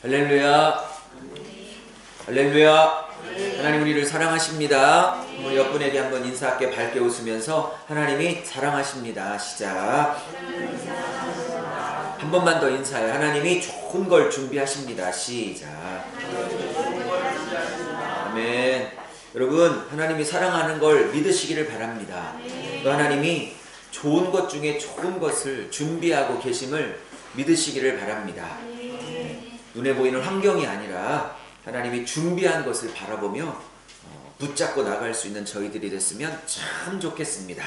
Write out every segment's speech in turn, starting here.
할렐루야. 할렐루야. 하나님 우리를 사랑하십니다. 우리 옆분에게 한번 인사할게. 밝게 웃으면서 하나님이 사랑하십니다. 시작. 한 번만 더 인사해. 하나님이 좋은 걸 준비하십니다. 시작. 아멘. 여러분, 하나님이 사랑하는 걸 믿으시기를 바랍니다. 또 하나님이 좋은 것 중에 좋은 것을 준비하고 계심을 믿으시기를 바랍니다. 눈에 보이는 환경이 아니라 하나님이 준비한 것을 바라보며 붙잡고 나갈 수 있는 저희들이 됐으면 참 좋겠습니다.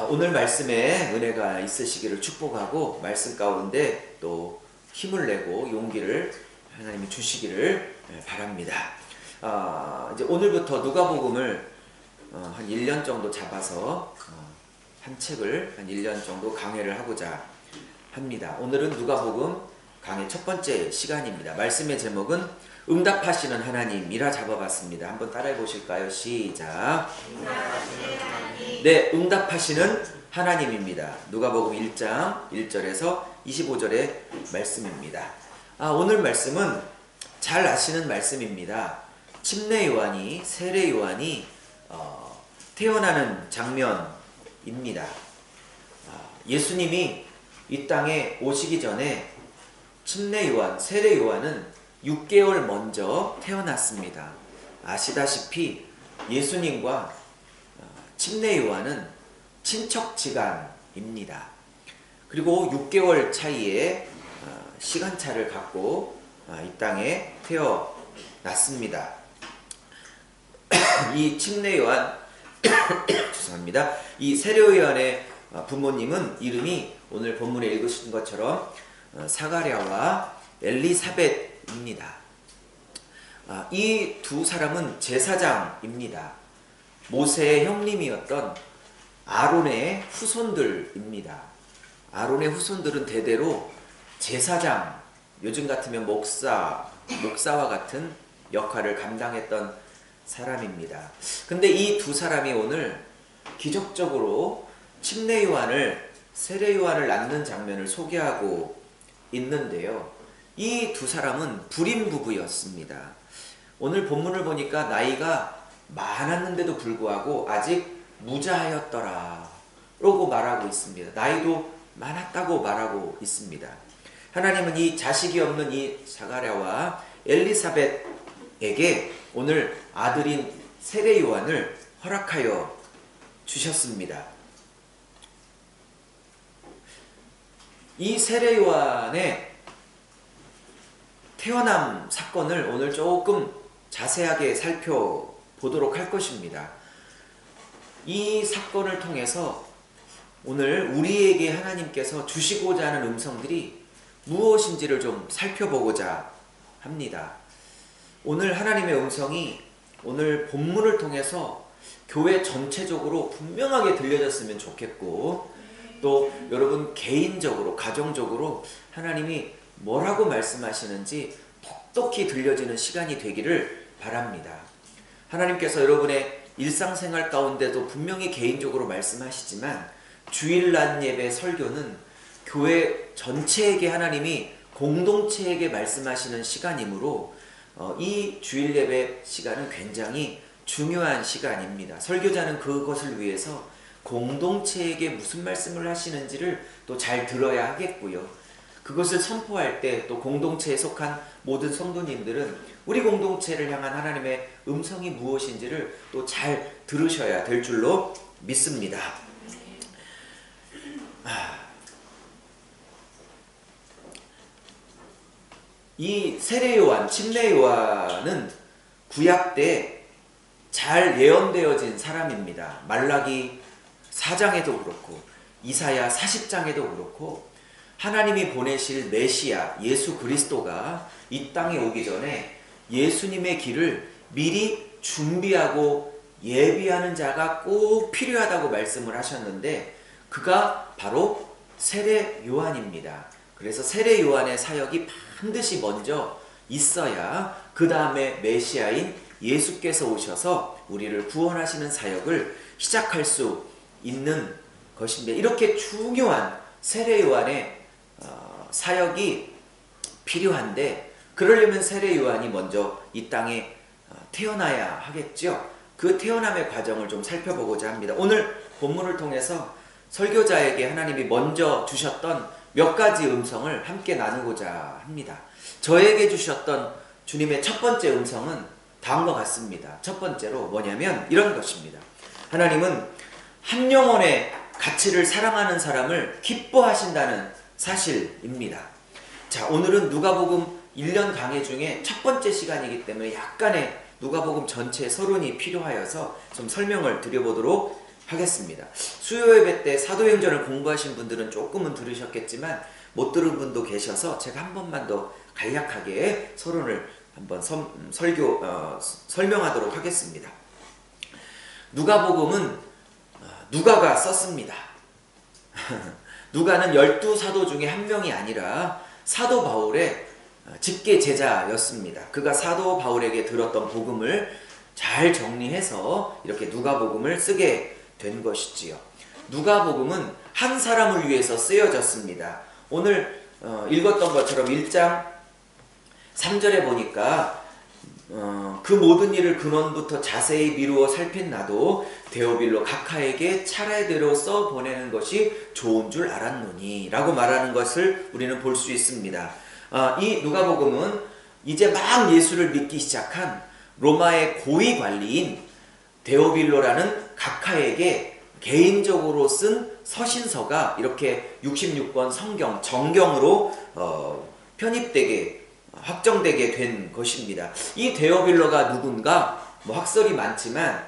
오늘 말씀에 은혜가 있으시기를 축복하고 말씀 가운데 또 힘을 내고 용기를 하나님이 주시기를 바랍니다. 이제 오늘부터 누가복음을 한 1년 정도 잡아서 한 책을 한 1년 정도 강해를 하고자 합니다. 오늘은 누가복음 강의 첫 번째 시간입니다. 말씀의 제목은 응답하시는 하나님이라 잡아봤습니다. 한번 따라해 보실까요? 시작. 네, 응답하시는 하나님입니다. 누가복음 1장 1절에서 25절의 말씀입니다. 오늘 말씀은 잘 아시는 말씀입니다. 침례 요한이, 세례 요한이 태어나는 장면입니다. 예수님이 이 땅에 오시기 전에 침례 요한, 세례 요한은 6개월 먼저 태어났습니다. 아시다시피 예수님과 침례 요한은 친척지간입니다. 그리고 6개월 차이에 시간차를 갖고 이 땅에 태어났습니다. 이 침례 요한, 죄송합니다. 이 세례 요한의 부모님은 이름이 오늘 본문에 읽으신 것처럼 사가랴와 엘리사벳입니다. 이 두 사람은 제사장입니다. 모세의 형님이었던 아론의 후손들입니다. 아론의 후손들은 대대로 제사장, 요즘 같으면 목사와 같은 역할을 감당했던 사람입니다. 근데 이 두 사람이 오늘 기적적으로 침례 요한을, 세례 요한을 낳는 장면을 소개하고 있는데요. 이 두 사람은 불임 부부였습니다. 오늘 본문을 보니까 나이가 많았는데도 불구하고 아직 무자하였더라 라고 말하고 있습니다. 나이도 많았다고 말하고 있습니다. 하나님은 이 자식이 없는 이 사가랴와 엘리사벳에게 오늘 아들인 세례 요한을 허락하여 주셨습니다. 이 세례 요한의 태어남 사건을 오늘 조금 자세하게 살펴보도록 할 것입니다. 이 사건을 통해서 오늘 우리에게 하나님께서 주시고자 하는 음성들이 무엇인지를 좀 살펴보고자 합니다. 오늘 하나님의 음성이 오늘 본문을 통해서 교회 전체적으로 분명하게 들려졌으면 좋겠고, 또 여러분 개인적으로, 가정적으로 하나님이 뭐라고 말씀하시는지 똑똑히 들려지는 시간이 되기를 바랍니다. 하나님께서 여러분의 일상생활 가운데도 분명히 개인적으로 말씀하시지만 주일날 예배 설교는 교회 전체에게 하나님이 공동체에게 말씀하시는 시간이므로 이 주일 예배 시간은 굉장히 중요한 시간입니다. 설교자는 그것을 위해서 공동체에게 무슨 말씀을 하시는지를 또 잘 들어야 하겠고요. 그것을 선포할 때 또 공동체에 속한 모든 성도님들은 우리 공동체를 향한 하나님의 음성이 무엇인지를 또 잘 들으셔야 될 줄로 믿습니다. 이 세례 요한, 침례 요한은 구약 때 잘 예언되어진 사람입니다. 말라기 4장에도 그렇고 이사야 40장에도 그렇고 하나님이 보내실 메시아 예수 그리스도가 이 땅에 오기 전에 예수님의 길을 미리 준비하고 예비하는 자가 꼭 필요하다고 말씀을 하셨는데 그가 바로 세례 요한입니다. 그래서 세례 요한의 사역이 반드시 먼저 있어야 그 다음에 메시아인 예수께서 오셔서 우리를 구원하시는 사역을 시작할 수 있는 것인데, 이렇게 중요한 세례 요한의 사역이 필요한데, 그러려면 세례 요한이 먼저 이 땅에 태어나야 하겠죠. 그 태어남의 과정을 좀 살펴보고자 합니다. 오늘 본문을 통해서 설교자에게 하나님이 먼저 주셨던 몇 가지 음성을 함께 나누고자 합니다. 저에게 주셨던 주님의 첫 번째 음성은 다음과 같습니다. 첫 번째로 뭐냐면 이런 것입니다. 하나님은 한 영혼의 가치를 사랑하는 사람을 기뻐하신다는 사실입니다. 자, 오늘은 누가복음 1년 강해 중에 첫 번째 시간이기 때문에 약간의 누가복음 전체 서론이 필요하여서 좀 설명을 드려보도록 하겠습니다. 수요 예배 때 사도행전을 공부하신 분들은 조금은 들으셨겠지만 못 들은 분도 계셔서 제가 한 번만 더 간략하게 서론을 한번 설명하도록 하겠습니다. 누가복음은 누가가 썼습니다. 누가는 12사도 중에 한 명이 아니라 사도 바울의 직계 제자였습니다. 그가 사도 바울에게 들었던 복음을 잘 정리해서 이렇게 누가복음을 쓰게 된 것이지요. 누가복음은 한 사람을 위해서 쓰여졌습니다. 오늘 읽었던 것처럼 1장 3절에 보니까 그 모든 일을 근원부터 자세히 미루어 살핀 나도 데오빌로 각하에게 차례대로 써 보내는 것이 좋은 줄 알았노니 라고 말하는 것을 우리는 볼 수 있습니다. 이 누가복음은 이제 막 예수를 믿기 시작한 로마의 고위 관리인 데오빌로라는 각하에게 개인적으로 쓴 서신서가 이렇게 66권 성경, 정경으로 편입되게 확정되게 된 것입니다. 이 데오빌로가 누군가 확설이 많지만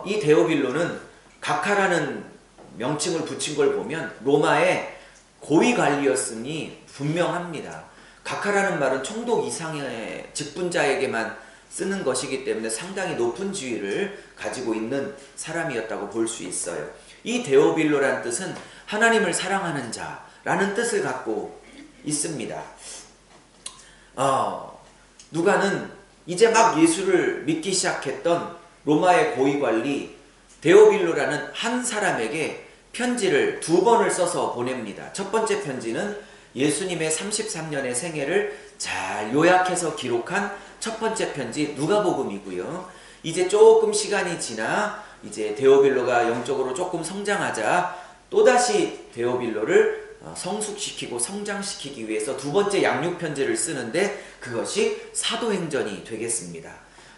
이 데오빌로는 각하라는 명칭을 붙인 걸 보면 로마의 고위 관리였으니 분명합니다. 각하라는 말은 총독 이상의 직분자에게만 쓰는 것이기 때문에 상당히 높은 지위를 가지고 있는 사람이었다고 볼 수 있어요. 이 데오빌로란 뜻은 하나님을 사랑하는 자라는 뜻을 갖고 있습니다. 누가는 이제 막 예수를 믿기 시작했던 로마의 고위관리 데오빌로라는 한 사람에게 편지를 2번을 써서 보냅니다. 첫 번째 편지는 예수님의 33년의 생애를 잘 요약해서 기록한 첫 번째 편지 누가복음이고요. 이제 조금 시간이 지나 이제 데오빌로가 영적으로 조금 성장하자 또다시 데오빌로를 성숙시키고 성장시키기 위해서 두 번째 양육편지를 쓰는데 그것이 사도행전이 되겠습니다.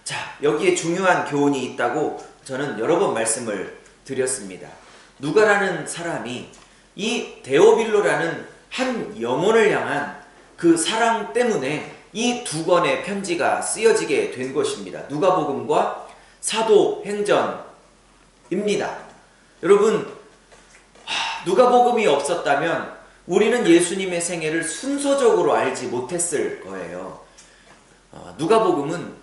자, 여기에 중요한 교훈이 있다고 저는 여러 번 말씀을 드렸습니다. 누가라는 사람이 이 데오빌로라는 한 영혼을 향한 그 사랑 때문에 이 2권의 편지가 쓰여지게 된 것입니다. 누가복음과 사도행전입니다. 여러분, 누가복음이 없었다면 우리는 예수님의 생애를 순서적으로 알지 못했을 거예요. 누가복음은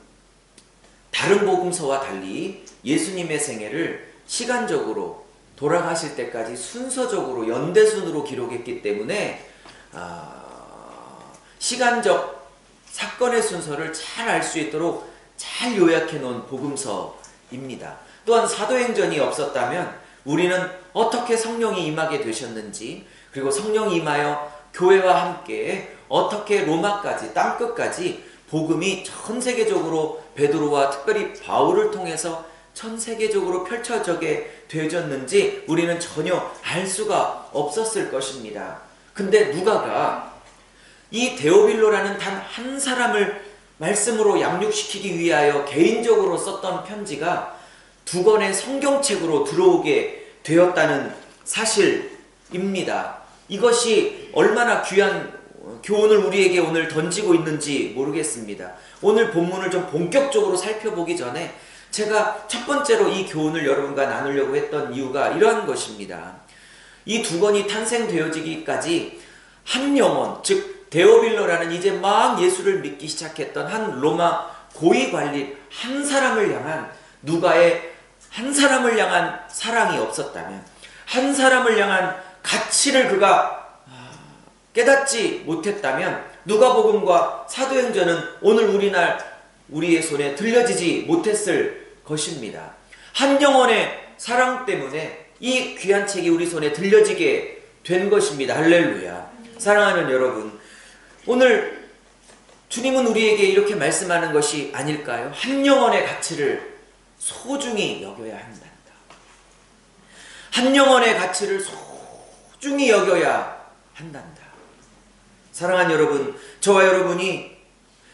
다른 복음서와 달리 예수님의 생애를 시간적으로 돌아가실 때까지 순서적으로 연대순으로 기록했기 때문에 시간적 사건의 순서를 잘 알 수 있도록 잘 요약해 놓은 복음서입니다. 또한 사도행전이 없었다면 우리는 어떻게 성령이 임하게 되셨는지, 그리고 성령이 임하여 교회와 함께 어떻게 로마까지 땅끝까지 복음이 전 세계적으로 베드로와 특별히 바울을 통해서 전 세계적으로 펼쳐지게 되어졌는지 우리는 전혀 알 수가 없었을 것입니다. 근데 누가가 이 데오빌로라는 단 한 사람을 말씀으로 양육시키기 위하여 개인적으로 썼던 편지가 2권의 성경책으로 들어오게 되었다는 사실입니다. 이것이 얼마나 귀한 교훈을 우리에게 오늘 던지고 있는지 모르겠습니다. 오늘 본문을 좀 본격적으로 살펴보기 전에 제가 첫 번째로 이 교훈을 여러분과 나누려고 했던 이유가 이러한 것입니다. 이 2권이 탄생되어지기까지 한 영혼, 즉 데오빌로라는 이제 막 예수를 믿기 시작했던 한 로마 고위관리 한 사람을 향한 누가의 한 사람을 향한 사랑이 없었다면, 한 사람을 향한 가치를 그가 깨닫지 못했다면 누가복음과 사도행전은 오늘 우리의 손에 들려지지 못했을 것입니다. 한 영혼의 사랑 때문에 이 귀한 책이 우리 손에 들려지게 된 것입니다. 할렐루야. 사랑하는 여러분, 오늘 주님은 우리에게 이렇게 말씀하는 것이 아닐까요? 한 영혼의 가치를 소중히 여겨야 한단다. 한 영혼의 가치를 소중히 여겨야 한단다. 사랑하는 여러분, 저와 여러분이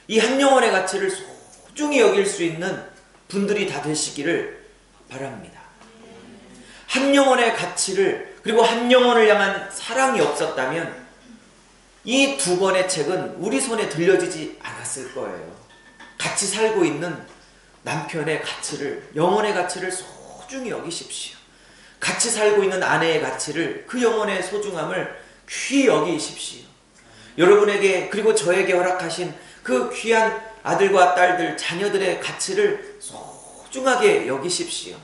이 한 영혼의 가치를 소중히 여길 수 있는 분들이 다 되시기를 바랍니다. 한 영혼의 가치를, 그리고 한 영혼을 향한 사랑이 없었다면 이 두 권의 책은 우리 손에 들려지지 않았을 거예요. 같이 살고 있는 남편의 가치를, 영혼의 가치를 소중히 여기십시오. 같이 살고 있는 아내의 가치를, 그 영혼의 소중함을 귀히 여기십시오. 여러분에게, 그리고 저에게 허락하신 그 귀한 아들과 딸들, 자녀들의 가치를 소중하게 여기십시오.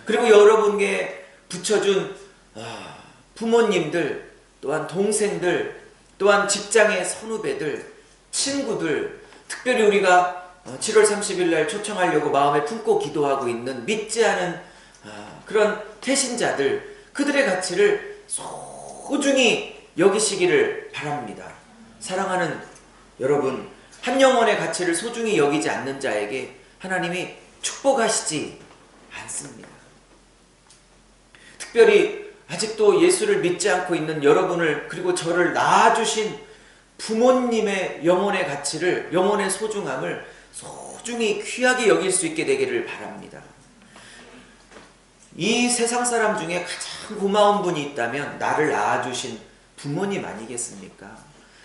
그리고 여러분께 붙여준 부모님들, 또한 동생들, 또한 직장의 선후배들, 친구들, 특별히 우리가 7월 30일 날 초청하려고 마음에 품고 기도하고 있는 믿지 않은 그런 태신자들, 그들의 가치를 소중히 여기시기를 바랍니다. 사랑하는 여러분, 한 영혼의 가치를 소중히 여기지 않는 자에게 하나님이 축복하시지 않습니다. 특별히 아직도 예수를 믿지 않고 있는 여러분을, 그리고 저를 낳아주신 부모님의 영혼의 가치를, 영혼의 소중함을 소중히 귀하게 여길 수 있게 되기를 바랍니다. 이 세상 사람 중에 가장 고마운 분이 있다면 나를 낳아주신 부모님 아니겠습니까?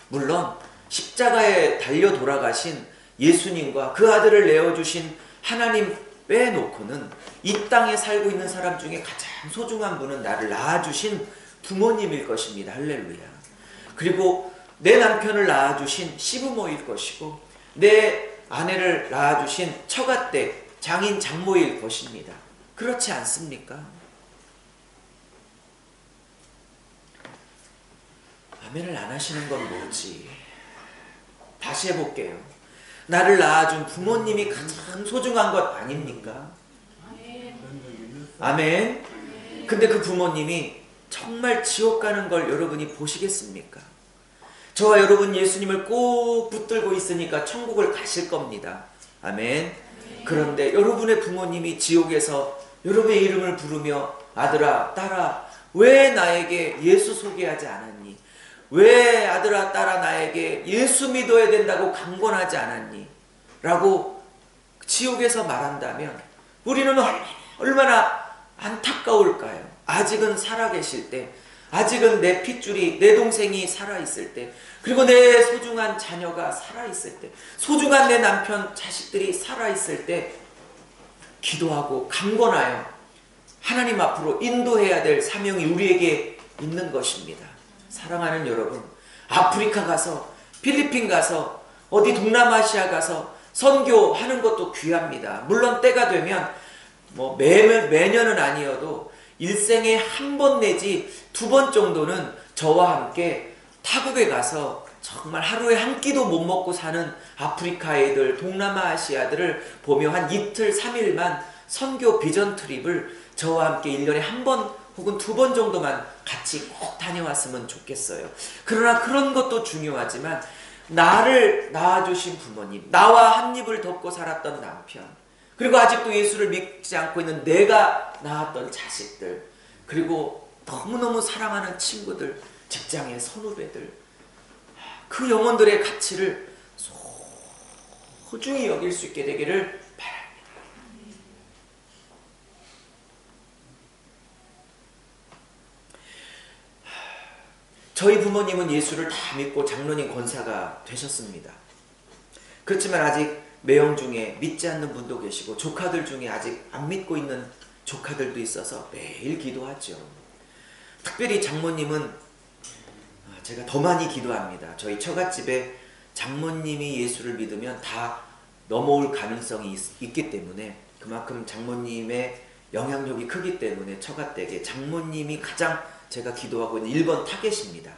물론 십자가에 달려 돌아가신 예수님과 그 아들을 내어주신 하나님 빼놓고는 이 땅에 살고 있는 사람 중에 가장 소중한 분은 나를 낳아주신 부모님일 것입니다. 할렐루야. 그리고 내 남편을 낳아주신 시부모일 것이고, 내 아내를 낳아주신 처가댁, 장인, 장모일 것입니다. 그렇지 않습니까? 아멘을 안 하시는 건 뭐지? 다시 해볼게요. 나를 낳아준 부모님이 가장 소중한 것 아닙니까? 아멘. 근데 그 부모님이 정말 지옥 가는 걸 여러분이 보시겠습니까? 저와 여러분 예수님을 꼭 붙들고 있으니까 천국을 가실 겁니다. 아멘. 그런데 여러분의 부모님이 지옥에서 여러분의 이름을 부르며 아들아, 딸아, 왜 나에게 예수 소개하지 않았니? 왜 아들아, 딸아, 나에게 예수 믿어야 된다고 강권하지 않았니? 라고 지옥에서 말한다면 우리는 얼마나 안타까울까요? 아직은 살아계실 때, 아직은 내 핏줄이, 내 동생이 살아있을 때, 그리고 내 소중한 자녀가 살아있을 때, 소중한 내 남편, 자식들이 살아있을 때 기도하고 강권하여 하나님 앞으로 인도해야 될 사명이 우리에게 있는 것입니다. 사랑하는 여러분, 아프리카 가서, 필리핀 가서, 어디 동남아시아 가서 선교하는 것도 귀합니다. 물론 때가 되면 매년은 아니어도 일생에 한 번 내지 두 번 정도는 저와 함께 타국에 가서 정말 하루에 한 끼도 못 먹고 사는 아프리카 애들, 동남아 아시아들을 보며 한 이틀, 3일만 선교 비전 트립을 저와 함께 1년에 한 번 혹은 두 번 정도만 같이 꼭 다녀왔으면 좋겠어요. 그러나 그런 것도 중요하지만 나를 낳아주신 부모님, 나와 한 입을 덮고 살았던 남편, 그리고 아직도 예수를 믿지 않고 있는 내가 낳았던 자식들, 그리고 너무너무 사랑하는 친구들, 직장의 선후배들, 그 영혼들의 가치를 소중히 여길 수 있게 되기를 바랍니다. 저희 부모님은 예수를 다 믿고 장로님 권사가 되셨습니다. 그렇지만 아직 매형 중에 믿지 않는 분도 계시고 조카들 중에 아직 안 믿고 있는 조카들도 있어서 매일 기도하죠. 특별히 장모님은 제가 더 많이 기도합니다. 저희 처갓집에 장모님이 예수를 믿으면 다 넘어올 가능성이 있기 때문에, 그만큼 장모님의 영향력이 크기 때문에 처갓댁에 장모님이 가장 제가 기도하고 있는 1번 타겟입니다.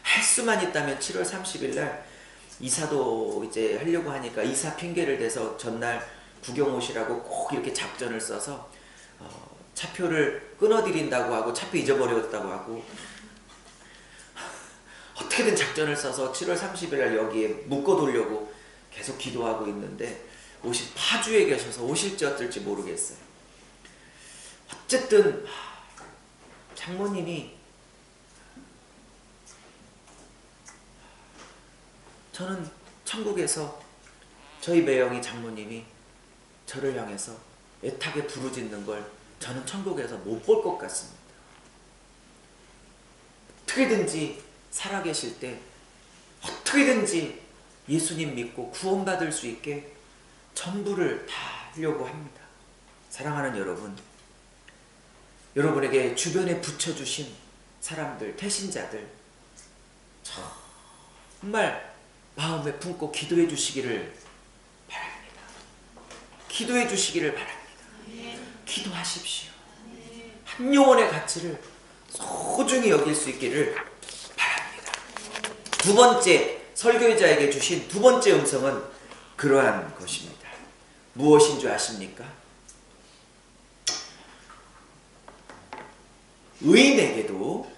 할 수만 있다면 7월 30일 날 이사도 이제 하려고 하니까 이사 핑계를 대서 전날 구경 오시라고 꼭 이렇게 작전을 써서 차표를 끊어드린다고 하고 차표 잊어버렸다고 하고 어떻게든 작전을 써서 7월 30일 날 여기에 묶어두려고 계속 기도하고 있는데 파주에 계셔서 오실지 어떨지 모르겠어요. 어쨌든 장모님이, 저는 천국에서 저희 매형이 장모님이 저를 향해서 애타게 부르짖는 걸 저는 천국에서 못 볼 것 같습니다. 어떻게든지 살아계실 때 어떻게든지 예수님 믿고 구원받을 수 있게 전부를 다 하려고 합니다. 사랑하는 여러분, 여러분에게 주변에 붙여주신 사람들, 태신자들 정말 마음에 품고 기도해 주시기를 바랍니다. 기도해 주시기를 바랍니다. 기도하십시오. 한 영혼의 가치를 소중히 여길 수 있기를 바랍니다. 두 번째, 설교자에게 주신 두 번째 음성은 그러한 것입니다. 무엇인 줄 아십니까? 의인에게도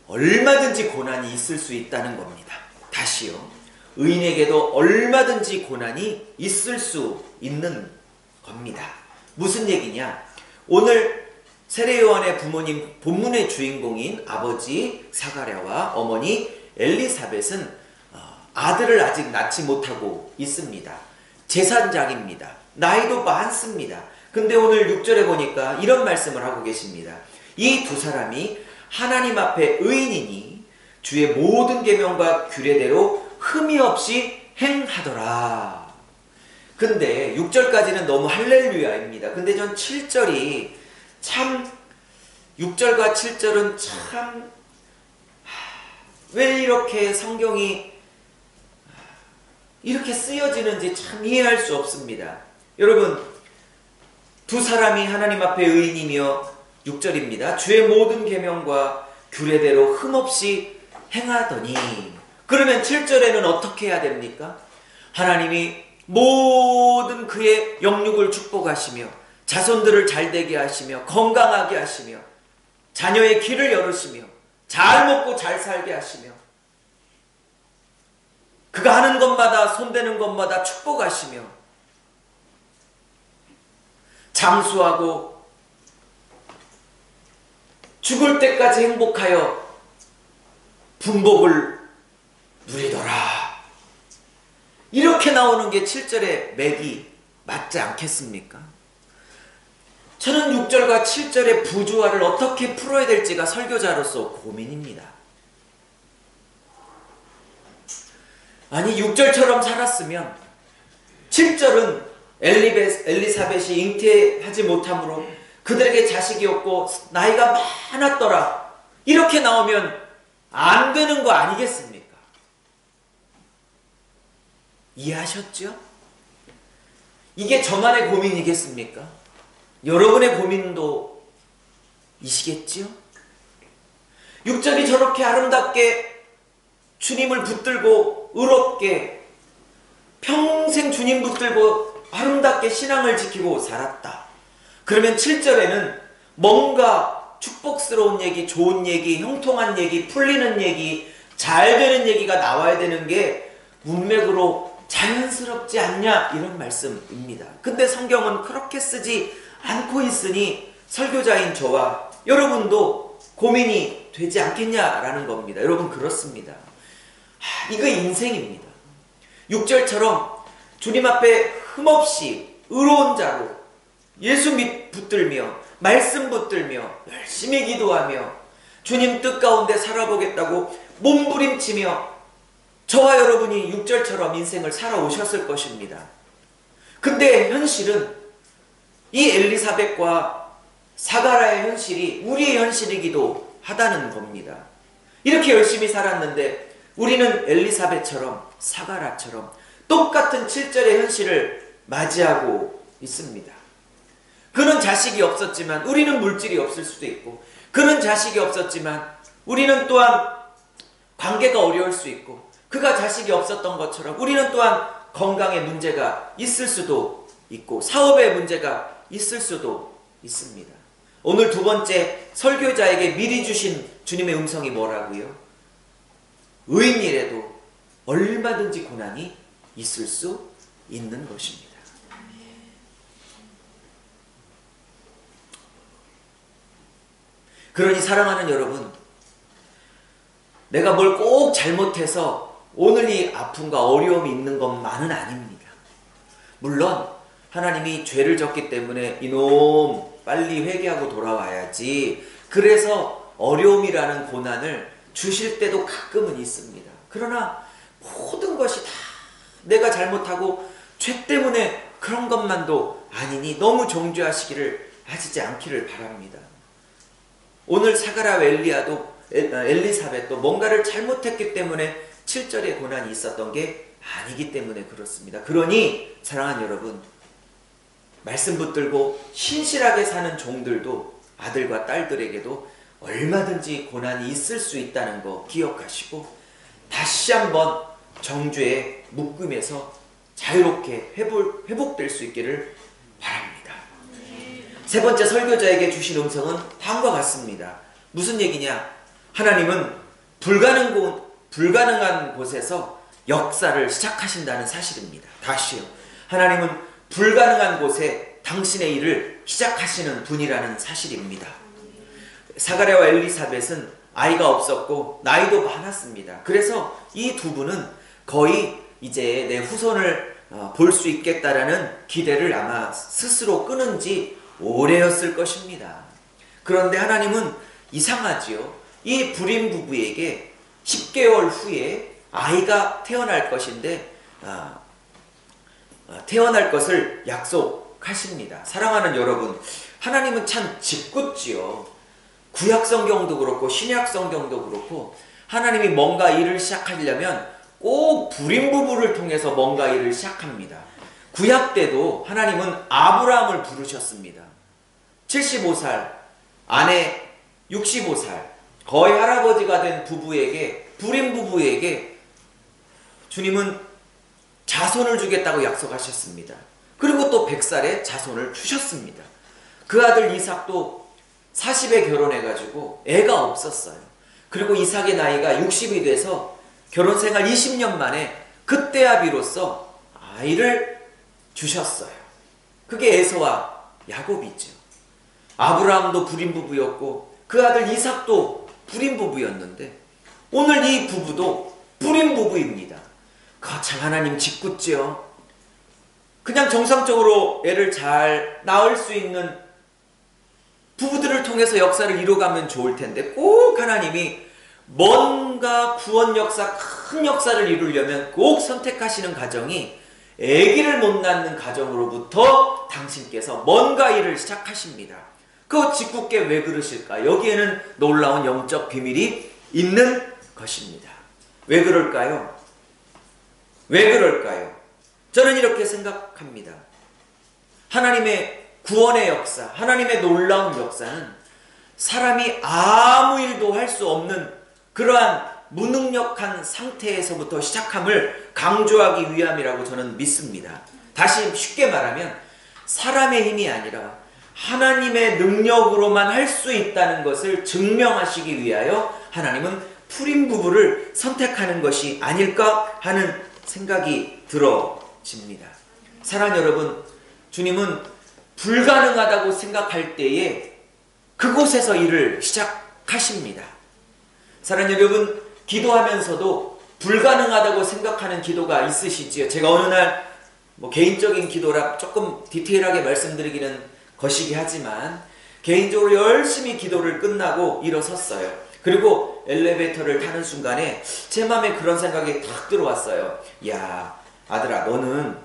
얼마든지 고난이 있을 수 있다는 겁니다. 다시요. 의인에게도 얼마든지 고난이 있을 수 있는 겁니다. 무슨 얘기냐? 오늘 세례요한의 부모님, 본문의 주인공인 아버지 사가랴와 어머니 엘리사벳은 아들을 아직 낳지 못하고 있습니다. 제사장입니다. 나이도 많습니다. 근데 오늘 6절에 보니까 이런 말씀을 하고 계십니다. 이 두 사람이 하나님 앞에 의인이니 주의 모든 계명과 규례대로 흠이 없이 행하더라. 근데 6절까지는 너무 할렐루야입니다. 근데 전 7절이 참, 6절과 7절은 참, 왜 이렇게 성경이 이렇게 쓰여지는지 참 이해할 수 없습니다. 여러분, 두 사람이 하나님 앞에 의인이며 6절입니다. 주의 모든 계명과 규례대로 흠없이 행하더니, 그러면 7절에는 어떻게 해야 됩니까? 하나님이 모든 그의 영육을 축복하시며 자손들을 잘되게 하시며 건강하게 하시며 자녀의 길을 열으시며 잘 먹고 잘 살게 하시며 그가 하는 것마다 손대는 것마다 축복하시며 장수하고 죽을 때까지 행복하여 분복을 누리더라. 이렇게 나오는 게 7절의 맥이 맞지 않겠습니까? 저는 6절과 7절의 부조화를 어떻게 풀어야 될지가 설교자로서 고민입니다. 아니, 6절처럼 살았으면 7절은 엘리사벳이 잉태하지 못함으로 그들에게 자식이 없고 나이가 많았더라. 이렇게 나오면 안 되는 거 아니겠습니까? 이해하셨죠? 이게 저만의 고민이겠습니까? 여러분의 고민도 이시겠지요? 6절이 저렇게 아름답게 주님을 붙들고 의롭게 평생 주님 붙들고 아름답게 신앙을 지키고 살았다. 그러면 7절에는 뭔가 축복스러운 얘기, 좋은 얘기, 형통한 얘기, 풀리는 얘기, 잘 되는 얘기가 나와야 되는 게 문맥으로 자연스럽지 않냐, 이런 말씀입니다. 근데 성경은 그렇게 쓰지 않고 있으니 설교자인 저와 여러분도 고민이 되지 않겠냐라는 겁니다. 여러분, 그렇습니다. 이거 인생입니다. 6절처럼 주님 앞에 흠없이 의로운 자로 예수 붙들며 말씀 붙들며 열심히 기도하며 주님 뜻 가운데 살아보겠다고 몸부림치며 저와 여러분이 6절처럼 인생을 살아오셨을 것입니다. 근데 현실은 이 엘리사벳과 사가랴의 현실이 우리의 현실이기도 하다는 겁니다. 이렇게 열심히 살았는데 우리는 엘리사벳처럼 사가랴처럼 똑같은 7절의 현실을 맞이하고 있습니다. 그는 자식이 없었지만 우리는 물질이 없을 수도 있고, 그는 자식이 없었지만 우리는 또한 관계가 어려울 수 있고, 그가 자식이 없었던 것처럼 우리는 또한 건강에 문제가 있을 수도 있고 사업에 문제가 있을 수도 있습니다. 오늘 두 번째, 설교자에게 미리 주신 주님의 음성이 뭐라고요? 의인이라도 얼마든지 고난이 있을 수 있는 것입니다. 그러니 사랑하는 여러분, 내가 뭘 꼭 잘못해서 오늘 이 아픔과 어려움이 있는 것만은 아닙니다. 물론 하나님이 죄를 졌기 때문에 이놈 빨리 회개하고 돌아와야지, 그래서 어려움이라는 고난을 주실 때도 가끔은 있습니다. 그러나 모든 것이 다 내가 잘못하고 죄 때문에 그런 것만도 아니니 너무 정죄하시기를 하시지 않기를 바랍니다. 오늘 사가랴와 엘리사벳도 뭔가를 잘못했기 때문에 7절의 고난이 있었던 게 아니기 때문에 그렇습니다. 그러니 사랑하는 여러분, 말씀 붙들고 신실하게 사는 종들도, 아들과 딸들에게도 얼마든지 고난이 있을 수 있다는 거 기억하시고 다시 한번 정죄의 묶음에서 자유롭게 회복될 수 있기를 바랍니다. 세 번째, 설교자에게 주신 음성은 다음과 같습니다. 무슨 얘기냐? 하나님은 불가능한 곳에서 역사를 시작하신다는 사실입니다. 다시요. 하나님은 불가능한 곳에 당신의 일을 시작하시는 분이라는 사실입니다. 사가랴와 엘리사벳은 아이가 없었고 나이도 많았습니다. 그래서 이 두 분은 거의 이제 내 후손을 볼 수 있겠다라는 기대를 아마 스스로 끊은 지 오래였을 것입니다. 그런데 하나님은 이상하지요. 이 불임 부부에게 10개월 후에 아이가 태어날 것인데 태어날 것을 약속하십니다. 사랑하는 여러분, 하나님은 참 짓궂지요. 구약 성경도 그렇고 신약 성경도 그렇고 하나님이 뭔가 일을 시작하려면 꼭 불임 부부를 통해서 뭔가 일을 시작합니다. 구약 때도 하나님은 아브라함을 부르셨습니다. 75살, 아내 65살, 거의 할아버지가 된 부부에게, 불임 부부에게 주님은 자손을 주겠다고 약속하셨습니다. 그리고 또 100살에 자손을 주셨습니다. 그 아들 이삭도 40에 결혼해가지고 애가 없었어요. 그리고 이삭의 나이가 60이 돼서 결혼생활 20년 만에 그때야 비로소 아이를 주셨어요. 그게 에서와 야곱이죠. 아브라함도 불임 부부였고 그 아들 이삭도 불임 부부였는데 오늘 이 부부도 불임 부부입니다. 참 하나님 짓궂죠. 그냥 정상적으로 애를 잘 낳을 수 있는 부부들을 통해서 역사를 이루어가면 좋을 텐데 꼭 하나님이 뭔가 구원 역사, 큰 역사를 이루려면 꼭 선택하시는 가정이 아기를 못 낳는 가정으로부터 당신께서 뭔가 일을 시작하십니다. 그거 짓궂게 왜 그러실까? 여기에는 놀라운 영적 비밀이 있는 것입니다. 왜 그럴까요? 왜 그럴까요? 저는 이렇게 생각합니다. 하나님의 구원의 역사, 하나님의 놀라운 역사는 사람이 아무 일도 할 수 없는 그러한 무능력한 상태에서부터 시작함을 강조하기 위함이라고 저는 믿습니다. 다시 쉽게 말하면 사람의 힘이 아니라 하나님의 능력으로만 할 수 있다는 것을 증명하시기 위하여 하나님은 불임 부부를 선택하는 것이 아닐까 하는 생각이 들어집니다. 사랑하는 여러분, 주님은 불가능하다고 생각할 때에 그곳에서 일을 시작하십니다. 사랑하는 여러분, 기도하면서도 불가능하다고 생각하는 기도가 있으시지요? 제가 어느 날 개인적인 기도라 조금 디테일하게 말씀드리기는 거시기 하지만 개인적으로 열심히 기도를 끝나고 일어섰어요. 그리고 엘리베이터를 타는 순간에 제 마음에 그런 생각이 딱 들어왔어요. 야, 아들아, 너는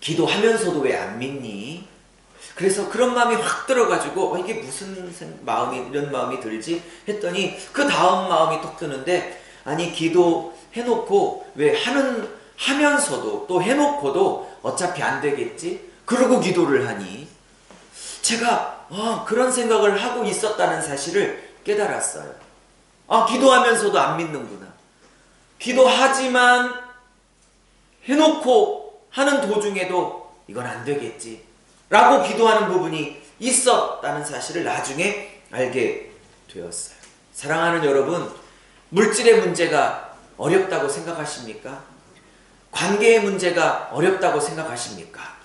기도하면서도 왜 안 믿니? 그래서 그런 마음이 확 들어가지고 이게 무슨 마음이, 이런 마음이 들지? 했더니 그 다음 마음이 톡 드는데, 아니 기도해놓고 왜 하면서도 또 해놓고도 어차피 안 되겠지? 그러고 기도를 하니? 제가 그런 생각을 하고 있었다는 사실을 깨달았어요. 기도하면서도 안 믿는구나. 기도하지만 해놓고 하는 도중에도 이건 안 되겠지 라고 기도하는 부분이 있었다는 사실을 나중에 알게 되었어요. 사랑하는 여러분, 물질의 문제가 어렵다고 생각하십니까? 관계의 문제가 어렵다고 생각하십니까?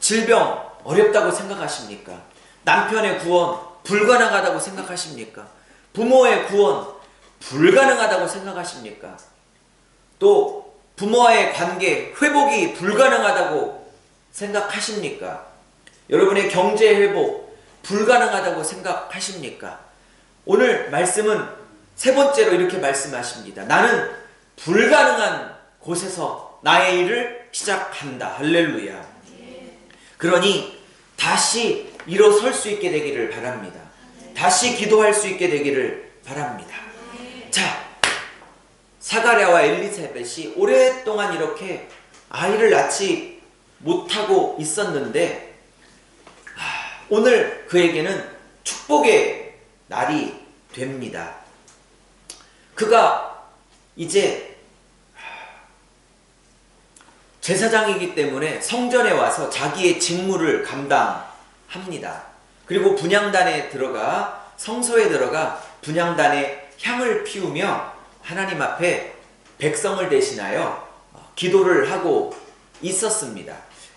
질병 어렵다고 생각하십니까? 남편의 구원 불가능하다고 생각하십니까? 부모의 구원 불가능하다고 생각하십니까? 또 부모와의 관계 회복이 불가능하다고 생각하십니까? 여러분의 경제 회복 불가능하다고 생각하십니까? 오늘 말씀은 세 번째로 이렇게 말씀하십니다. 나는 불가능한 곳에서 나의 일을 시작한다. 할렐루야. 그러니 다시 일어설 수 있게 되기를 바랍니다. 다시 기도할 수 있게 되기를 바랍니다. 자, 사가랴와 엘리사벳이 오랫동안 이렇게 아이를 낳지 못하고 있었는데 오늘 그에게는 축복의 날이 됩니다. 그가 이제 제사장이기 때문에 성전에 와서 자기의 직무를 감당합니다. 그리고 분향단에 들어가 성소에 들어가 분향단에 향을 피우며 하나님 앞에 백성을 대신하여 기도를 하고 있었습니다.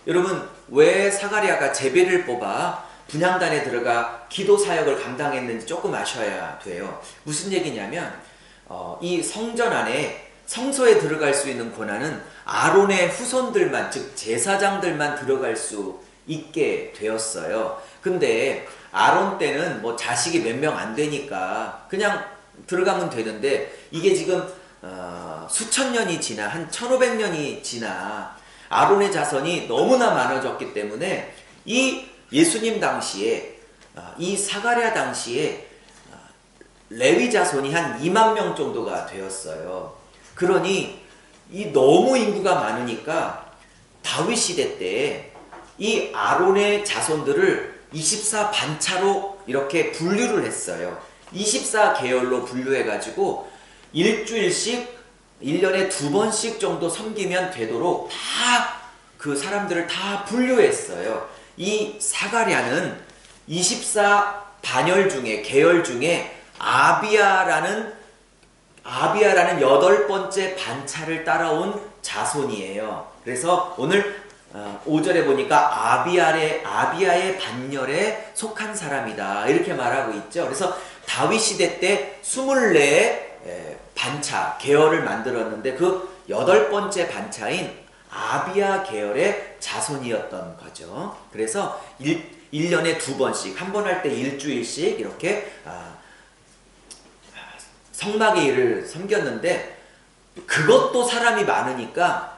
여러분, 왜 사가랴가 제비를 뽑아 분향단에 들어가 기도 사역을 감당했는지 조금 아셔야 돼요. 무슨 얘기냐면 이 성전 안에 성소에 들어갈 수 있는 권한은 아론의 후손들만, 즉 제사장들만 들어갈 수 있게 되었어요. 근데 아론 때는 뭐 자식이 몇 명 안 되니까 그냥 들어가면 되는데 이게 지금 수천 년이 지나 한 1500년이 지나 아론의 자손이 너무나 많아졌기 때문에 이 예수님 당시에 이 사가랴 당시에 레위 자손이 한 2만 명 정도가 되었어요. 그러니 이 너무 인구가 많으니까 다윗 시대 때 이 아론의 자손들을 24반차로 이렇게 분류를 했어요. 24계열로 분류해가지고 일주일씩 1년에 2번씩 정도 섬기면 되도록 다 그 사람들을 다 분류했어요. 이 사가랴는 24반열 중에 계열 중에 아비야라는 8번째 반차를 따라온 자손이에요. 그래서 오늘 5절에 보니까 아비야의 반열에 속한 사람이다 이렇게 말하고 있죠. 그래서 다윗 시대 때 24 반차 계열을 만들었는데 그 8번째 반차인 아비야 계열의 자손이었던 거죠. 그래서 1년에 2번씩 한 번 할 때 일주일씩 이렇게 성막의 일을 섬겼는데 그것도 사람이 많으니까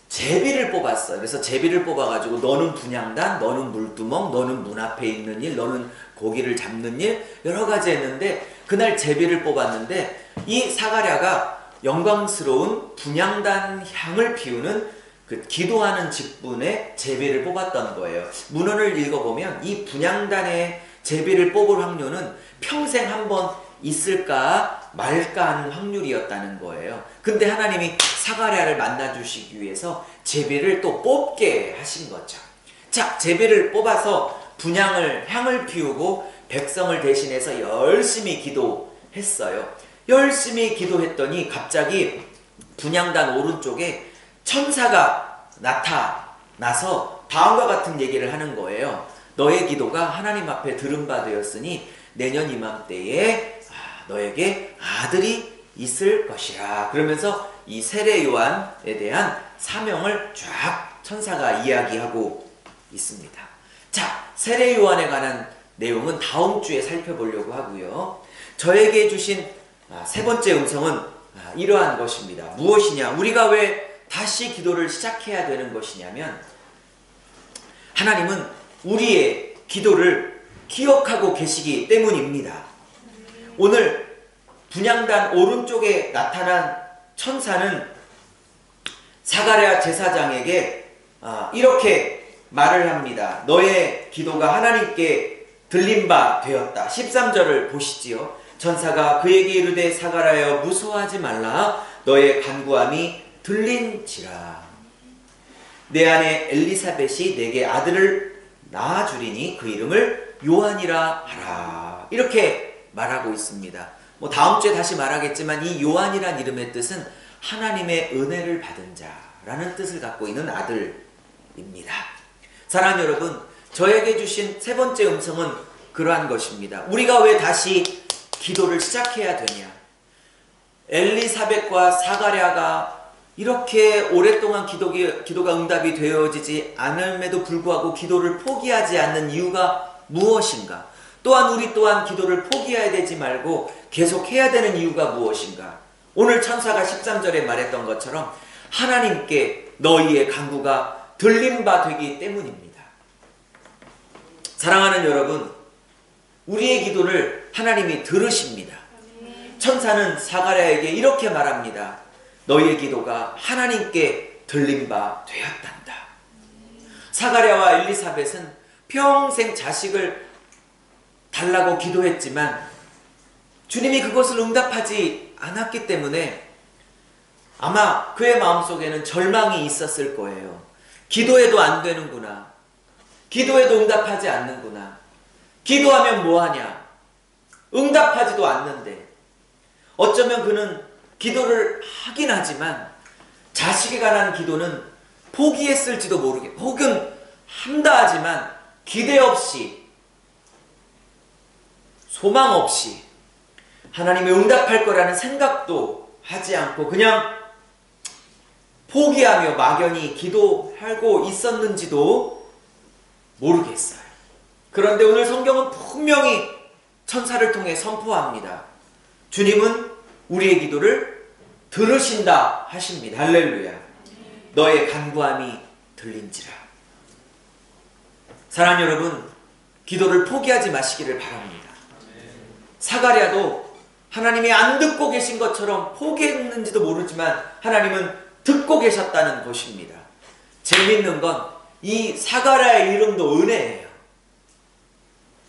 제비를 뽑았어요. 그래서 제비를 뽑아가지고 너는 분향단, 너는 물두멍, 너는 문 앞에 있는 일, 너는 고기를 잡는 일 여러 가지 했는데 그날 제비를 뽑았는데 이 사가랴가 영광스러운 분향단 향을 피우는 그 기도하는 직분에 제비를 뽑았던 거예요. 문헌을 읽어보면 이 분향단에 제비를 뽑을 확률은 평생 한 번 있을까 말까 하는 확률이었다는 거예요. 근데 하나님이 사가랴를 만나주시기 위해서 제비를 또 뽑게 하신 거죠. 자, 제비를 뽑아서 향을 피우고 백성을 대신해서 열심히 기도했어요. 열심히 기도했더니 갑자기 분향단 오른쪽에 천사가 나타나서 다음과 같은 얘기를 하는 거예요. 너의 기도가 하나님 앞에 들은 바 되었으니 내년 이맘때에 너에게 아들이 있을 것이라. 그러면서 이 세례 요한에 대한 사명을 쫙 천사가 이야기하고 있습니다. 자, 세례 요한에 관한 내용은 다음 주에 살펴보려고 하고요. 저에게 주신 세 번째 음성은 이러한 것입니다. 무엇이냐? 우리가 왜 다시 기도를 시작해야 되는 것이냐면 하나님은 우리의 기도를 기억하고 계시기 때문입니다. 오늘 분향단 오른쪽에 나타난 천사는 사가랴 제사장에게 이렇게 말을 합니다. 너의 기도가 하나님께 들린 바 되었다. 13절을 보시지요. 천사가 그에게 이르되 사가랴여 무서워하지 말라. 너의 간구함이 들린지라. 내 아내 엘리사벳이 내게 아들을 낳아주리니 그 이름을 요한이라 하라. 이렇게 말하고 있습니다. 뭐 다음 주에 다시 말하겠지만 이 요한이란 이름의 뜻은 하나님의 은혜를 받은 자라는 뜻을 갖고 있는 아들입니다. 사랑하는 여러분, 저에게 주신 세 번째 음성은 그러한 것입니다. 우리가 왜 다시 기도를 시작해야 되냐? 엘리사벳과 사가랴가 이렇게 오랫동안 기도가 응답이 되어지지 않음에도 불구하고 기도를 포기하지 않는 이유가 무엇인가? 또한 우리 또한 기도를 포기해야 되지 말고 계속해야 되는 이유가 무엇인가? 오늘 천사가 13절에 말했던 것처럼 하나님께 너희의 간구가 들린 바 되기 때문입니다. 사랑하는 여러분, 우리의 기도를 하나님이 들으십니다. 천사는 사가랴에게 이렇게 말합니다. 너희의 기도가 하나님께 들린 바 되었단다. 사가랴와 엘리사벳은 평생 자식을 달라고 기도했지만 주님이 그것을 응답하지 않았기 때문에 아마 그의 마음속에는 절망이 있었을 거예요. 기도해도 안 되는구나. 기도해도 응답하지 않는구나. 기도하면 뭐하냐? 응답하지도 않는데. 어쩌면 그는 기도를 하긴 하지만 자식에 관한 기도는 포기했을지도 모르겠고, 혹은 한다 하지만 기대 없이, 소망 없이 하나님이 응답할 거라는 생각도 하지 않고 그냥 포기하며 막연히 기도하고 있었는지도 모르겠어요. 그런데 오늘 성경은 분명히 천사를 통해 선포합니다. 주님은 우리의 기도를 들으신다 하십니다. 할렐루야. 너의 간구함이 들린지라. 사랑하는 여러분, 기도를 포기하지 마시기를 바랍니다. 사가랴도 하나님이 안 듣고 계신 것처럼 포기했는지도 모르지만 하나님은 듣고 계셨다는 것입니다. 재밌는 건 이 사가랴의 이름도 은혜예요.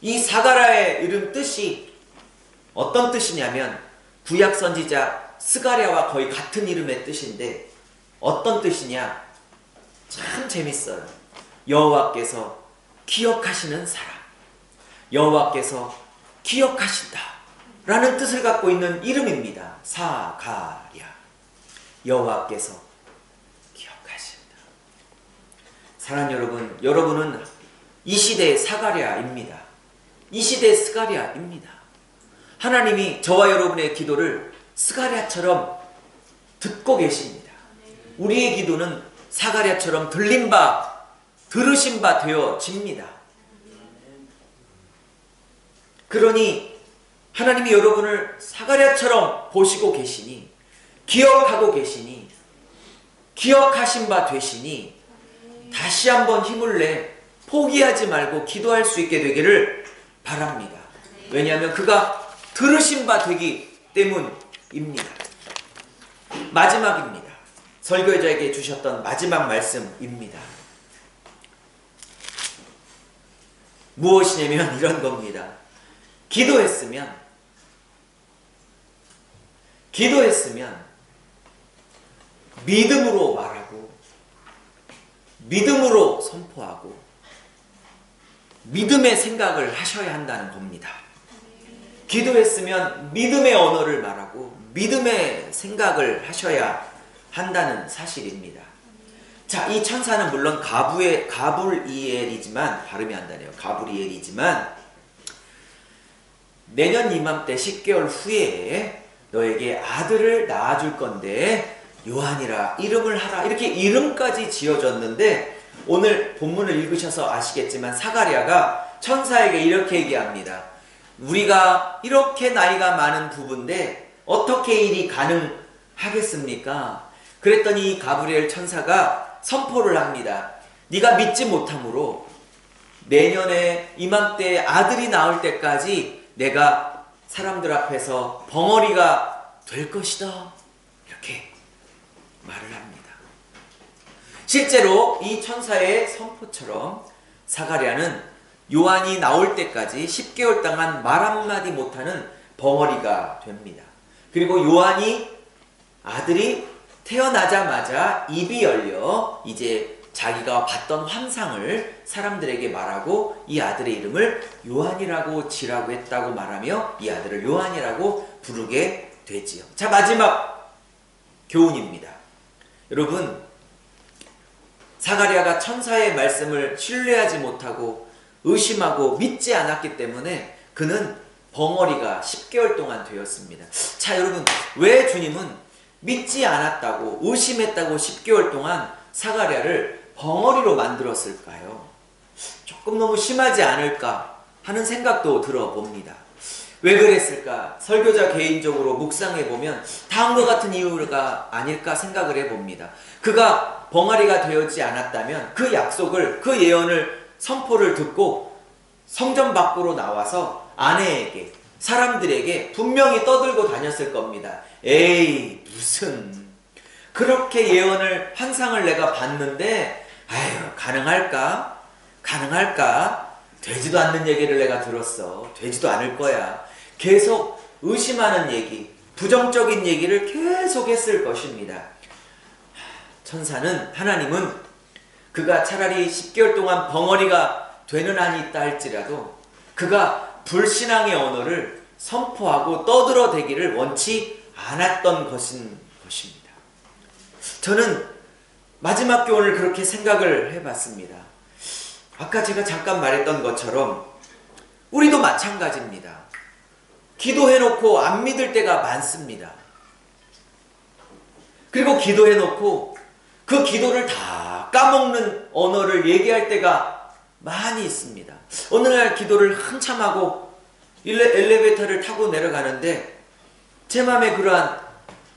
이 사가랴의 이름 뜻이 어떤 뜻이냐면 구약 선지자 스가랴와 거의 같은 이름의 뜻인데 어떤 뜻이냐? 참 재밌어요. 여호와께서 기억하시는 사람, 여호와께서 기억하신다 라는 뜻을 갖고 있는 이름입니다. 사가랴, 여호와께서 기억하신다. 사랑하는 여러분, 여러분은 이 시대의 사가랴입니다. 이 시대의 스가랴입니다. 하나님이 저와 여러분의 기도를 스가랴처럼 듣고 계십니다. 우리의 기도는 사가랴처럼 들린 바, 들으신 바 되어집니다. 그러니 하나님이 여러분을 사가랴처럼 보시고 계시니, 기억하고 계시니, 기억하신 바 되시니 다시 한번 힘을 내 포기하지 말고 기도할 수 있게 되기를 바랍니다. 왜냐하면 그가 들으신 바 되기 때문입니다. 마지막입니다. 설교자에게 주셨던 마지막 말씀입니다. 무엇이냐면 이런 겁니다. 기도했으면 믿음으로 말하고 믿음으로 선포하고 믿음의 생각을 하셔야 한다는 겁니다. 기도했으면 믿음의 언어를 말하고 믿음의 생각을 하셔야 한다는 사실입니다. 자, 이 천사는 물론 가브리엘이지만, 발음이 안 되네요. 가브리엘이지만 내년 이맘때 10개월 후에 너에게 아들을 낳아줄 건데 요한이라 이름을 하라, 이렇게 이름까지 지어줬는데 오늘 본문을 읽으셔서 아시겠지만 사가랴가 천사에게 이렇게 얘기합니다. 우리가 이렇게 나이가 많은 부부인데 어떻게 일이 가능하겠습니까? 그랬더니 이 가브리엘 천사가 선포를 합니다. 네가 믿지 못함으로 내년에 이맘때 아들이 나올 때까지 내가 사람들 앞에서 벙어리가 될 것이다, 이렇게 말을 합니다. 실제로 이 천사의 선포처럼 사가랴는 요한이 나올 때까지 10개월 동안 말 한마디 못하는 벙어리가 됩니다. 그리고 요한이 아들이 태어나자마자 입이 열려 이제 자기가 봤던 환상을 사람들에게 말하고 이 아들의 이름을 요한이라고 지라고 했다고 말하며 이 아들을 요한이라고 부르게 되지요. 자, 마지막 교훈입니다. 여러분, 사가랴가 천사의 말씀을 신뢰하지 못하고 의심하고 믿지 않았기 때문에 그는 벙어리가 10개월 동안 되었습니다. 자, 여러분, 왜 주님은 믿지 않았다고 의심했다고 10개월 동안 사가랴를 벙어리로 만들었을까요? 조금 너무 심하지 않을까 하는 생각도 들어봅니다. 왜 그랬을까? 설교자 개인적으로 묵상해보면 다음과 같은 이유가 아닐까 생각을 해봅니다. 그가 벙어리가 되었지 않았다면 그 약속을, 그 예언을, 선포를 듣고 성전 밖으로 나와서 아내에게, 사람들에게 분명히 떠들고 다녔을 겁니다. 에이, 무슨 그렇게 예언을, 환상을 내가 봤는데 아유, 가능할까? 가능할까? 되지도 않는 얘기를 내가 들었어. 되지도 않을 거야. 계속 의심하는 얘기, 부정적인 얘기를 계속 했을 것입니다. 천사는, 하나님은 그가 차라리 10개월 동안 벙어리가 되는 한이 있다 할지라도 그가 불신앙의 언어를 선포하고 떠들어대기를 원치 않았던 것입니다. 저는 마지막 교훈을 그렇게 생각을 해봤습니다. 아까 제가 잠깐 말했던 것처럼 우리도 마찬가지입니다. 기도해놓고 안 믿을 때가 많습니다. 그리고 기도해놓고 그 기도를 다 까먹는 언어를 얘기할 때가 많이 있습니다. 어느 날 기도를 한참 하고 엘리베이터를 타고 내려가는데 제 마음에 그러한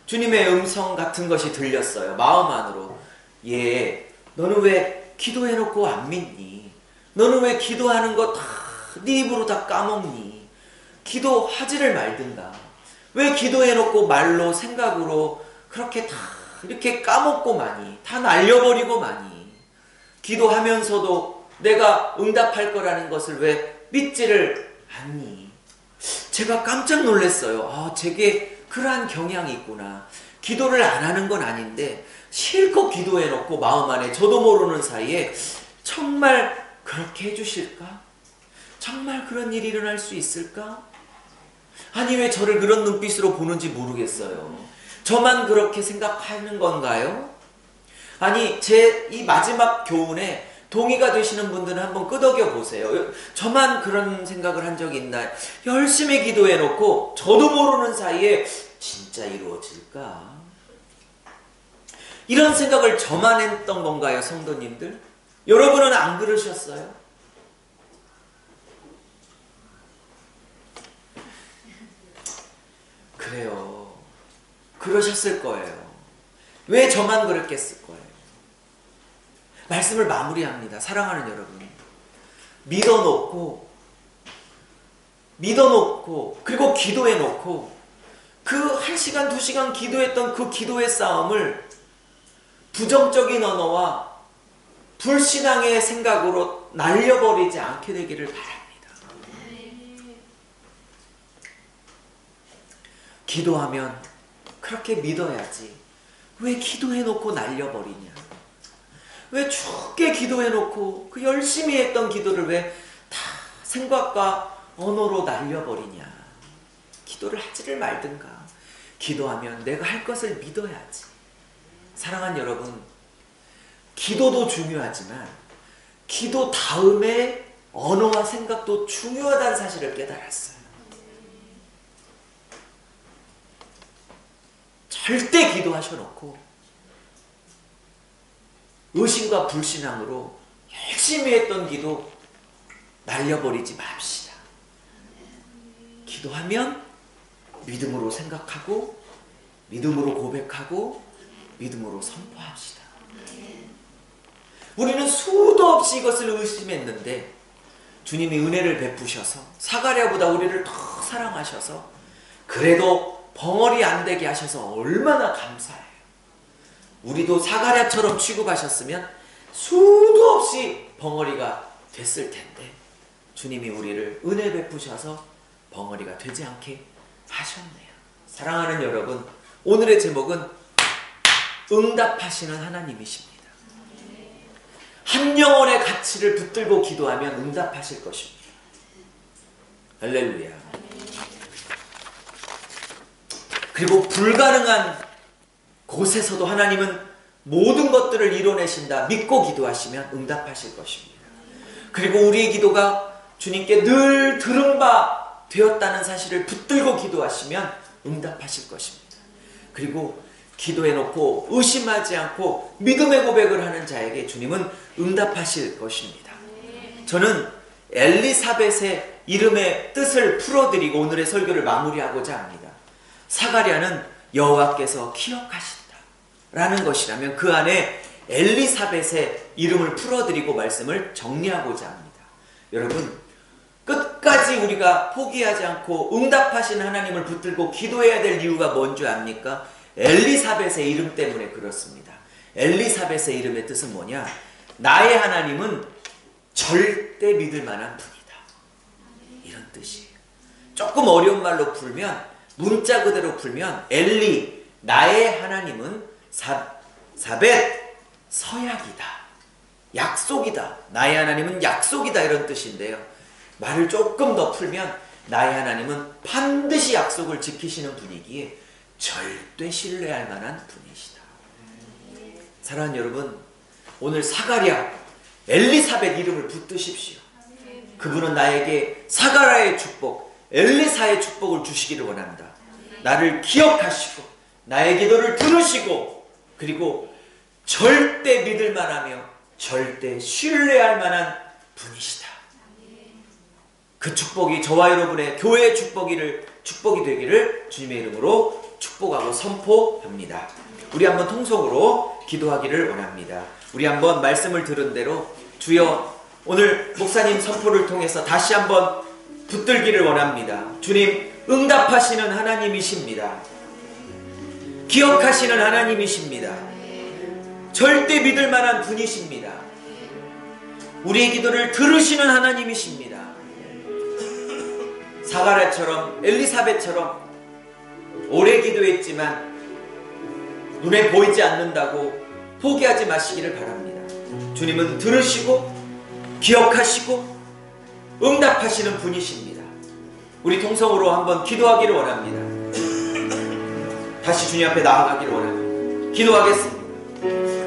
주님의 음성 같은 것이 들렸어요. 마음 안으로. 예, 너는 왜 기도해놓고 안 믿니? 너는 왜 기도하는 거 다 네 입으로 다 까먹니? 기도하지를 말든가. 왜 기도해놓고 말로, 생각으로 그렇게 다 이렇게 까먹고 마니? 다 날려버리고 마니? 기도하면서도 내가 응답할 거라는 것을 왜 믿지를 않니? 제가 깜짝 놀랐어요. 아, 제게 그러한 경향이 있구나. 기도를 안 하는 건 아닌데 실컷 기도해놓고 마음 안에 저도 모르는 사이에 정말 그렇게 해주실까? 정말 그런 일이 일어날 수 있을까? 아니, 왜 저를 그런 눈빛으로 보는지 모르겠어요. 저만 그렇게 생각하는 건가요? 아니, 제 이 마지막 교훈에 동의가 되시는 분들은 한번 끄덕여 보세요. 저만 그런 생각을 한 적이 있나요? 열심히 기도해놓고 저도 모르는 사이에 진짜 이루어질까? 이런 생각을 저만 했던 건가요, 성도님들? 여러분은 안 그러셨어요? 그래요. 그러셨을 거예요. 왜 저만 그랬겠을 거예요? 말씀을 마무리합니다. 사랑하는 여러분. 믿어놓고 그리고 기도해놓고 그 1시간, 2시간 기도했던 그 기도의 싸움을 부정적인 언어와 불신앙의 생각으로 날려버리지 않게 되기를 바랍니다. 기도하면 그렇게 믿어야지. 왜 기도해놓고 날려버리냐? 왜 죽게 기도해놓고 그 열심히 했던 기도를 왜 다 생각과 언어로 날려버리냐? 기도를 하지를 말든가. 기도하면 내가 할 것을 믿어야지. 사랑하는 여러분, 기도도 중요하지만 기도 다음에 언어와 생각도 중요하다는 사실을 깨달았어요. 절대 기도하셔놓고 의심과 불신앙으로 열심히 했던 기도 날려버리지 맙시다. 기도하면 믿음으로 생각하고 믿음으로 고백하고 믿음으로 선포합시다. 우리는 수도 없이 이것을 의심했는데 주님이 은혜를 베푸셔서 사가랴보다 우리를 더 사랑하셔서 그래도 벙어리 안 되게 하셔서 얼마나 감사해요. 우리도 사가랴처럼 취급하셨으면 수도 없이 벙어리가 됐을 텐데 주님이 우리를 은혜 베푸셔서 벙어리가 되지 않게 하셨네요. 사랑하는 여러분, 오늘의 제목은 응답하시는 하나님이십니다. 한 영혼의 가치를 붙들고 기도하면 응답하실 것입니다. 할렐루야. 그리고 불가능한 곳에서도 하나님은 모든 것들을 이뤄내신다 믿고 기도하시면 응답하실 것입니다. 그리고 우리의 기도가 주님께 늘 들은 바 되었다는 사실을 붙들고 기도하시면 응답하실 것입니다. 그리고 기도해놓고 의심하지 않고 믿음의 고백을 하는 자에게 주님은 응답하실 것입니다. 저는 엘리사벳의 이름의 뜻을 풀어드리고 오늘의 설교를 마무리하고자 합니다. 사가랴는 여호와께서 기억하신다 라는 것이라면 그 안에 엘리사벳의 이름을 풀어드리고 말씀을 정리하고자 합니다. 여러분, 끝까지 우리가 포기하지 않고 응답하신 하나님을 붙들고 기도해야 될 이유가 뭔지 압니까? 엘리사벳의 이름 때문에 그렇습니다. 엘리사벳의 이름의 뜻은 뭐냐? 나의 하나님은 절대 믿을 만한 분이다, 이런 뜻이에요. 조금 어려운 말로 풀면, 문자 그대로 풀면 엘리, 나의 하나님은 사벳, 서약이다, 약속이다. 나의 하나님은 약속이다, 이런 뜻인데요. 말을 조금 더 풀면 나의 하나님은 반드시 약속을 지키시는 분이기에 절대 신뢰할 만한 분이시다. 사랑하는 여러분, 오늘 사가랴, 엘리사벳 이름을 붙드십시오. 그분은 나에게 사가랴의 축복, 엘리사의 축복을 주시기를 원합니다. 나를 기억하시고 나의 기도를 들으시고 그리고 절대 믿을 만하며 절대 신뢰할 만한 분이시다. 그 축복이 저와 여러분의 교회의 축복이 되기를 주님의 이름으로 축복하고 선포합니다. 우리 한번 통성으로 기도하기를 원합니다. 우리 한번 말씀을 들은 대로 주여, 오늘 목사님 선포를 통해서 다시 한번 붙들기를 원합니다. 주님, 응답하시는 하나님이십니다. 기억하시는 하나님이십니다. 절대 믿을 만한 분이십니다. 우리의 기도를 들으시는 하나님이십니다. 사가랴처럼 엘리사벳처럼 오래 기도했지만 눈에 보이지 않는다고 포기하지 마시기를 바랍니다. 주님은 들으시고 기억하시고 응답하시는 분이십니다. 우리 통성으로 한번 기도하기를 원합니다. 다시 주님 앞에 나아가기를 원합니다. 기도하겠습니다.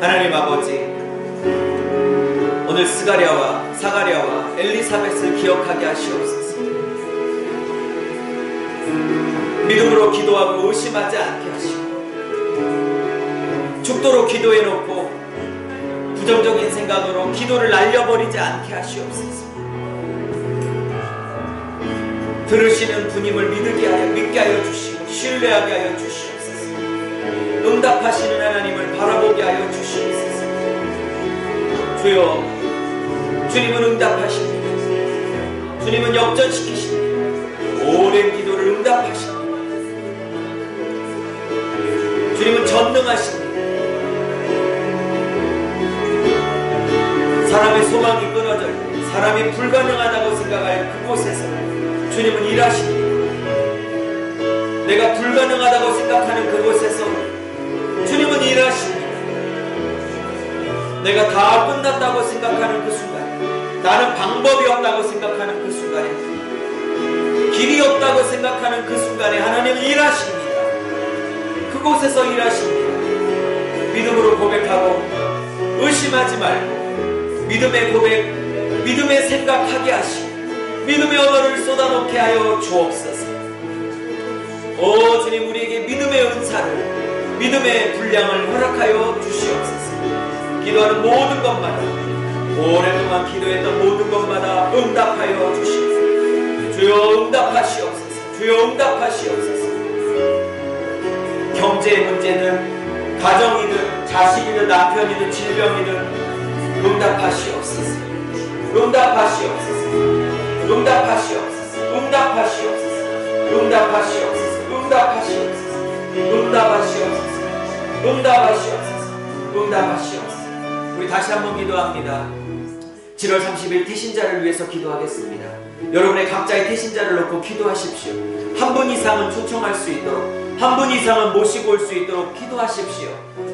하나님 아버지, 오늘 사가랴와 엘리사벳을 기억하게 하시옵소서. 믿음으로 기도하고 의심하지 않게 하시고 죽도록 기도해놓고 부정적인 생각으로 기도를 날려버리지 않게 하시옵소서. 들으시는 분임을 믿게 하여 주시고 신뢰하게 하여 주시옵소서. 응답하시는 하나님을 바라보게 하여 주시옵소서. 주여, 주님은 응답하십니다. 주님은 역전시키십니다. 오랜 기도를 응답하십니다. 주님은 전능하십니다. 사람의 소망이 끊어져 있고 사람이 불가능하다고 생각할 그곳에서 주님은 일하십니다. 내가 불가능하다고 생각하는 그곳에서 주님은 일하십니다. 내가 다 끝났다고 생각하는 그 순간에, 나는 방법이 없다고 생각하는 그 순간에, 길이 없다고 생각하는 그 순간에 하나님은 일하십니다. 그곳에서 일하십니다. 믿음으로 고백하고 의심하지 말고 믿음의 고백, 믿음의 생각하게 하시고 믿음의 언어를 쏟아놓게 하여 주옵소서. 오 주님, 우리에게 믿음의 은사를, 믿음의 분량을 허락하여 주시옵소서. 기도하는 모든 것마다, 오랫동안 기도했던 모든 것마다 응답하여 주시옵소서. 주여 응답하시옵소서. 주여 응답하시옵소서. 경제의 문제든 가정이든 자식이든 남편이든 질병이든 응답하시옵소서. 응답하시옵소서. 응답하시옵소서. 응답하시옵소서. 응답하시옵소서. 응답하시옵소서. 응답하시옵소서. 응답하시옵소서. 응답하시옵소서. 우리 다시 한번 기도합니다. 7월 30일 태신자를 위해서 기도하겠습니다. 여러분의 각자의 태신자를 놓고 기도하십시오. 한 분 이상은 초청할 수 있도록, 한 분 이상은 모시고 올 수 있도록 기도하십시오.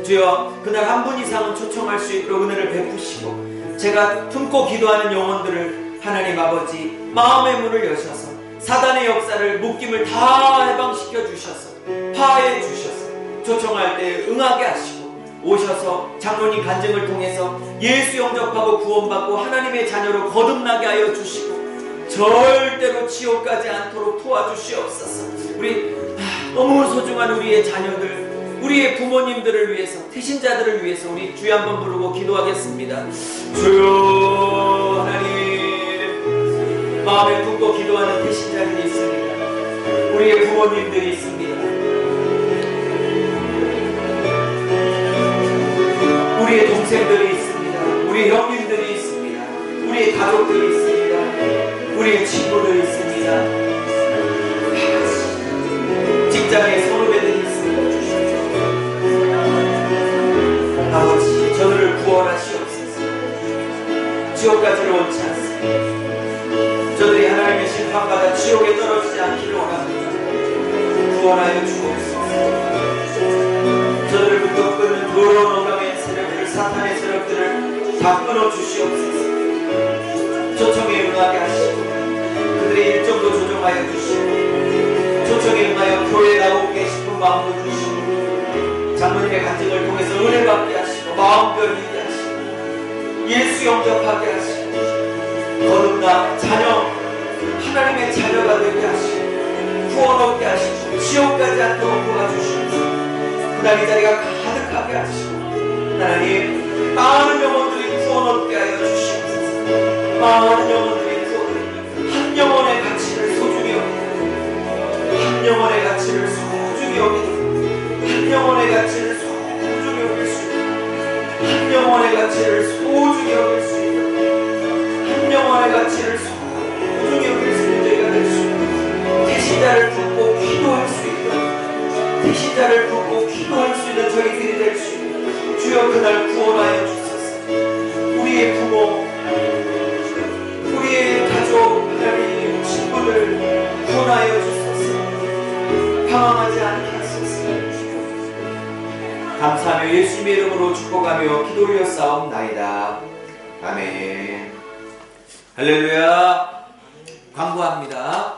주여, 그날 한 분 이상은 초청할 수 있도록 은혜를 베푸시고 제가 품고 기도하는 영혼들을 하나님 아버지 마음의 문을 여셔서 사단의 역사를 묶임을 다 해방시켜 주셔서 파해 주셔서 초청할 때 응하게 하시고 오셔서 장로님 간증을 통해서 예수 영접하고 구원받고 하나님의 자녀로 거듭나게 하여 주시고 절대로 지옥 가지 않도록 도와주시옵소서. 우리 너무 소중한 우리의 자녀들, 우리의 부모님들을 위해서, 태신자들을 위해서 우리 주여 한번 부르고 기도하겠습니다. 주여 하나님, 마음에 품고 기도하는 태신자들이 있습니다. 우리의 부모님들이 있습니다. 우리의 동생들이 있습니다. 우리 형님들이 있습니다. 우리의 가족들이 있습니다. 우리의 친구들이 있습니다. 직장의 선후배들이 있습니다. 아버지, 저들을 구원하시옵소서. 지옥까지는 원치 않습니다. 저들이 하나님의 심판받아 지옥에 떨어지지 않기를 원합니다. 구원하여 주옵소서. 저들을 묶어 끊는 더러운 오감의 세력들, 사탄의 세력들을 다 끊어주시옵소서. 초청에 응하게 하시고 그들의 일정도 조정하여 주시고 초청에 응하여 교회에 나오게 싶은 마음도 주시고 장로님의 간증을 통해서 은혜 받게 하시고 마음 변이게 하시고 예수 영접하게 하시고 거듭나 자녀, 하나님의 자녀가 되게 하시고 구원 얻게 하시고 지옥 가지 않도록 도와주시옵소서. 그날 이 자리가 가득하게 하시고 하나님, 많은 영혼들이 구원 얻게 하여 주시옵소서. 많은 영혼들이 구원, 한 영혼의 가치를 소중히 여기고 한 영혼의 가치를 소중히 여기고 한 영혼의 가치를 소중히 여길 수 있고 한 영혼의 가치를 소중히 여길 수 있고 한 영혼의 가치를 소중히 여길 수 있는 저희가 될 수 있고 태신자를 품고 기도할 수 있고 태신자를 품고 기도할 수 있는 저희들이 될 수 있고 주여 그날 구원하여 주소서. 우리의 부모, 우리의 가족, 하나님 친구들 구원하여 주소서. 방황하지 않게 하소서. 감사하며 예수님의 이름으로 축복하며 기도 올려 싸움나이다. 아멘. 할렐루야. 광고합니다.